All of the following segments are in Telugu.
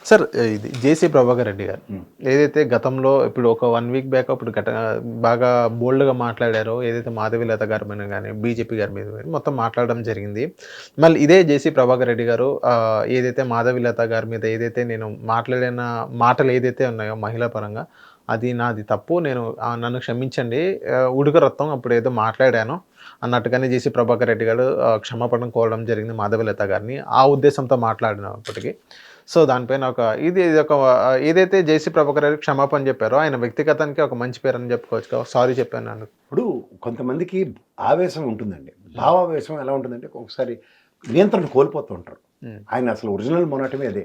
సార్ ఇది జేసీ ప్రభాకర్ రెడ్డి గారు ఏదైతే గతంలో ఇప్పుడు ఒక 1 వీక్ బ్యాక్ అప్పుడు బాగా బోల్డ్గా మాట్లాడారో ఏదైతే మాధవీలత గారి మీద కానీ బీజేపీ గారి మీద కానీ మొత్తం మాట్లాడడం జరిగింది. మళ్ళీ ఇదే జేసీ ప్రభాకర్ రెడ్డి గారు ఏదైతే మాధవీలత గారి మీద ఏదైతే నేను మాట్లాడిన మాటలు ఏదైతే ఉన్నాయో మహిళా పరంగా అది నాది తప్పు, నేను నన్ను క్షమించండి, ఉడుక రక్తం అప్పుడు ఏదో మాట్లాడాను అన్నట్టుగానే జేసీ ప్రభాకర్ రెడ్డి గారు క్షమాపణ కోరడం జరిగింది మాధవీలత గారిని. ఆ ఉద్దేశంతో మాట్లాడినప్పటికీ సో దానిపైన ఇది ఒక ఏదైతే జేసీ ప్రభాకర్ రెడ్డి క్షమాపణ చెప్పారో ఆయన వ్యక్తిగతానికి ఒక మంచి పేరు అని చెప్పుకోవచ్చు కదా, సారీ చెప్పాను నన్ను. ఇప్పుడు కొంతమందికి ఆవేశం ఉంటుందండి, భావావేశం ఎలా ఉంటుందంటే ఒకసారి నియంత్రణ కోల్పోతూ ఉంటారు. ఆయన అసలు ఒరిజినల్ మొనటమే అదే.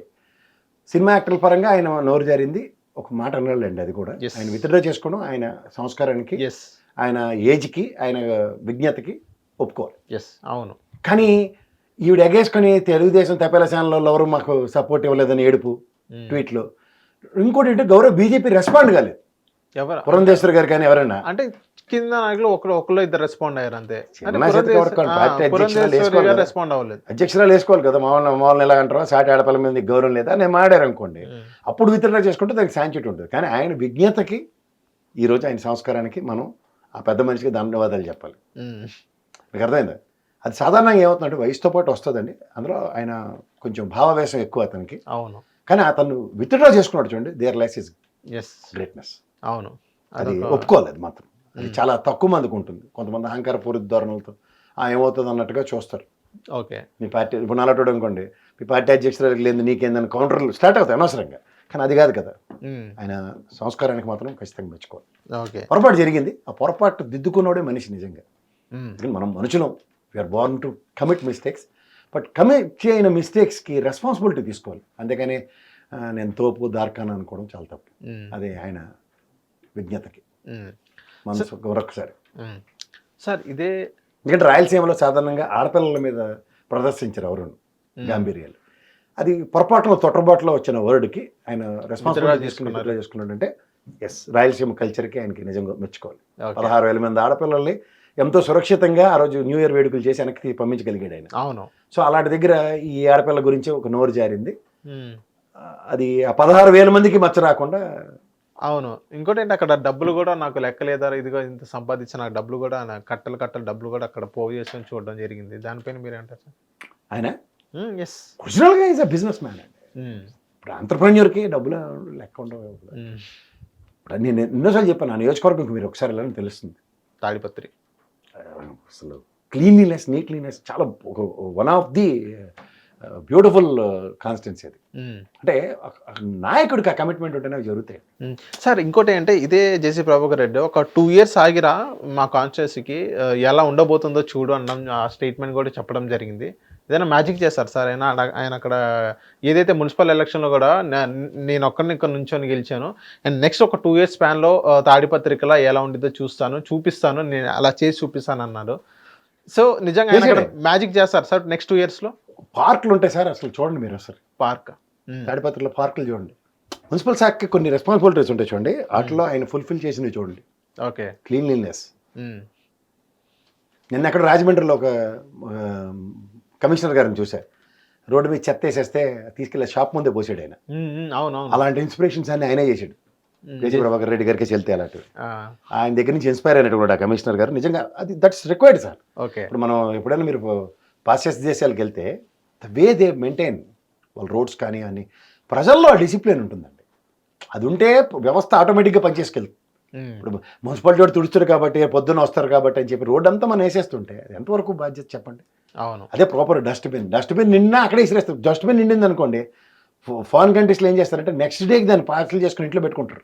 సినిమా యాక్టర్ల పరంగా ఆయన నోరు జారింది ఒక మాట అన్నాళ్ళండి, అది కూడా ఆయన విత్డ్రా చేసుకోవడం ఆయన సంస్కారానికి, ఆయన ఏజ్కి, ఆయన విజ్ఞతకి ఒప్పుకోవాలి. అవును. కానీ ఈవిడ ఎగేసుకొని తెలుగుదేశం తపేల ఛానల్లో ఎవరు మాకు సపోర్ట్ ఇవ్వలేదని ఏడుపు ట్వీట్లో. ఇంకోటి ఏంటంటే గౌరవ్ బీజేపీ రెస్పాండ్ కాలేదు, ఎవరు పురంధేశ్వరి గారు కానీ ఎవరైనా అంటే కింద నాయకులు ఒకళ్ళు ఇద్దరు రెస్పాండ్ అయ్యారు అంతే. అధ్యక్షురాలు వేసుకోవాలి కదా, మామూలు ఎలా అంటారో సాటి ఆడపిల్ల మీద గౌరవం లేదా నేను మాడారు అనుకోండి, అప్పుడు విత్డ్రా చేసుకుంటే దానికి శాంక్షన్ ఉంటుంది. కానీ ఆయన విజ్ఞతకి ఈరోజు ఆయన సంస్కారానికి మనం ఆ పెద్ద మనిషికి ధన్యవాదాలు చెప్పాలి. మీకు అర్థమైందా? అది సాధారణంగా ఏమవుతుందంటే వయసుతో పాటు వస్తుందండి, అందులో ఆయన కొంచెం భావావేశం ఎక్కువ అతనికి. అవును. కానీ అతను విత్డ్రా చేసుకున్నాడు చూడండి, దేర్ లైఫ్ ఇస్ గ్రేట్నెస్. అవును, అది ఒప్పుకోవాలి. అది మాత్రం అది చాలా తక్కువ మందికి ఉంటుంది. కొంతమంది అహంకారపూరిత ధోరణులతో ఏమవుతుంది అన్నట్టుగా చూస్తారు. ఓకే, మీ పార్టీ ఇప్పుడు నలటోడు అనుకోండి, మీ పార్టీ అధ్యక్షురాలకు లేదు నీకేందని కౌంటర్లు స్టార్ట్ అవుతాయి అనవసరంగా. కానీ అది కాదు కదా, ఆయన సంస్కారానికి మాత్రం ఖచ్చితంగా మెచ్చుకోవాలి. పొరపాటు జరిగింది, ఆ పొరపాటు దిద్దుకున్నోడే మనిషి నిజంగా. మనం మనుషులం, we are born to commit mistakes, but commit చేయని మిస్టేక్స్కి రెస్పాన్సిబిలిటీ తీసుకోవాలి. అందుకని నేను తోపు దార్కాను అనుకోవడం చాలా తప్పు. అదే ఆయన విజ్ఞతకి మనసు మరొకసారి. సార్ ఇదే ఎందుకంటే రాయలసీమలో సాధారణంగా ఆడపిల్లల మీద ప్రదర్శించారు ఎవరు గాంభీర్యాలు. అది పొరపాటులో తొట్టబాటులో వచ్చిన వర్డ్కి ఆయన రెస్పాన్సిబిలిటీ చేసుకున్నాడంటే రాయలసీమ కల్చర్కి ఆయనకి నిజంగా మెచ్చుకోవాలి. 16,000 మంది ఆడపిల్లల్ని ఎంతో సురక్షితంగా ఆ రోజు న్యూ ఇయర్ వేడుకలు చేసి వెనక్కి పంపించగలిగాడు ఆయన. అవును. సో అలాంటి దగ్గర ఈ ఆడపిల్ల గురించి ఒక నోరు జారింది, అది ఆ 16,000 మందికి మచ్చ రాకుండా. అవును. ఇంకోటి ఏంటి, అక్కడ డబ్బులు కూడా నాకు లెక్కలేదా, ఇదిగో ఇంత సంపాదించిన నాకు డబ్బులు కూడా కట్టలు డబ్బులు కూడా అక్కడ పోగు చేసుకొని చూడడం జరిగింది. దానిపైన మీరేంటారు సార్? ఆయన ఒరిజినల్గా ఈజ్ అ బిజినెస్ మ్యాన్ అండి. ఇప్పుడు ఎంటర్‌ప్రెన్యూర్కి డబ్బులు లెక్క ఉండవు. ఇప్పుడు నేను ఎన్నోసార్లు చెప్పాను, నా నియోజకవర్గంకి మీరు ఒకసారి వెళ్ళాలని తెలుస్తుంది. తాడిపత్రి అసలు క్లీన్లీనెస్, నీట్లీనెస్ చాలా one of the beautiful constituency అది. అంటే నాయకుడికి ఆ కమిట్మెంట్ ఉంటేనే జరుగుతాయి. సార్ ఇంకోటి అంటే ఇదే జేసీ ప్రభాకర్ రెడ్డి ఒక 2 years ఆగిరా మా కాన్స్టిట్యున్సీకి ఎలా ఉండబోతుందో చూడు అన్న ఆ స్టేట్మెంట్ కూడా చెప్పడం జరిగింది. ఏదైనా మ్యాజిక్ చేస్తారు సార్ ఆయన అక్కడ ఏదైతే మున్సిపల్ ఎలక్షన్లో కూడా నేను ఒక్కరిని ఇక్కడ నుంచొని గెలిచాను, అండ్ నెక్స్ట్ ఒక 2 years స్పాన్లో తాడిపత్రికలా ఎలా ఉండిద్దో చూపిస్తాను, నేను అలా చేసి చూపిస్తాను అన్నారు. సో నిజంగా ఆయన మ్యాజిక్ చేస్తారు సార్ నెక్స్ట్ 2 yearsలో. పార్కులు ఉంటాయి సార్, అసలు చూడండి మీరు ఒకసారి పార్క్ తాడిపత్రిలో పార్కులు చూడండి. మున్సిపల్ శాఖకి కొన్ని రెస్పాన్సిబిలిటీస్ ఉంటాయి చూడండి, వాటిలో ఆయన ఫుల్ఫిల్ చేసినవి చూడండి. Okay, cleanliness. నిన్న అక్కడ రాజమండ్రిలో ఒక కమిషనర్ గారిని చూశారు, రోడ్డు మీద చెత్త వేసేస్తే తీసుకెళ్ళి షాప్ ముందే పోసాడు ఆయన. అలాంటి ఇన్స్పిరేషన్స్ అన్ని ఆయనే చేశాడు. జేసీ ప్రభాకర్ రెడ్డి గారికి వెళ్తే అలాంటివి ఆయన దగ్గర నుంచి ఇన్స్పైర్ అయినట్టు కూడా కమిషనర్ గారు. నిజంగా అది దట్స్ రిక్వైర్డ్ సార్. ఇప్పుడు మనం ఎప్పుడైనా మీరు పాశ్చాత్య దేశాలకు వెళ్తే ద వే దే మెయింటైన్ వాళ్ళ రోడ్స్ కానీ అన్ని, ప్రజల్లో ఆ డిసిప్లిన్ ఉంటుందండి. అది ఉంటే వ్యవస్థ ఆటోమేటిక్గా పనిచేసుకెళ్తుంది. ఇప్పుడు మున్సిపాలిటీ వాడు తుడుస్తారు కాబట్టి, పొద్దున్న వస్తారు కాబట్టి అని చెప్పి రోడ్డు అంతా మనం వేసేస్తుంటే అది ఎంతవరకు బాధ్యత చెప్పండి. అవును. అదే ప్రాపర్ డస్ట్బిన్ నిన్న అక్కడే విసిరేస్తారు. డస్ట్బిన్ నిండింది అనుకోండి, ఫారిన్ కంట్రీస్లో ఏం చేస్తారంటే నెక్స్ట్ డేకి దాన్ని పార్సల్ చేసుకుని ఇంట్లో పెట్టుకుంటారు.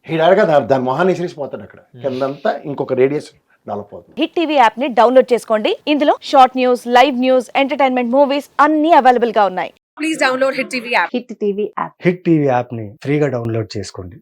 హీడాడగా దాని మొహాన్ని విసిరిసిపోతాడు అక్కడ, కిందంతా ఇంకొక రేడియస్ డెవలప్ అవుతుంది. హిట్ టీవీ యాప్ ని డౌన్లోడ్ చేసుకోండి. ఇందులో short news, live news, entertainment movies అన్ని అవైలబుల్ గా ఉన్నాయి. Please download hit TV app. Hit TV app ని ఫ్రీగా డౌన్లోడ్ చేసుకోండి.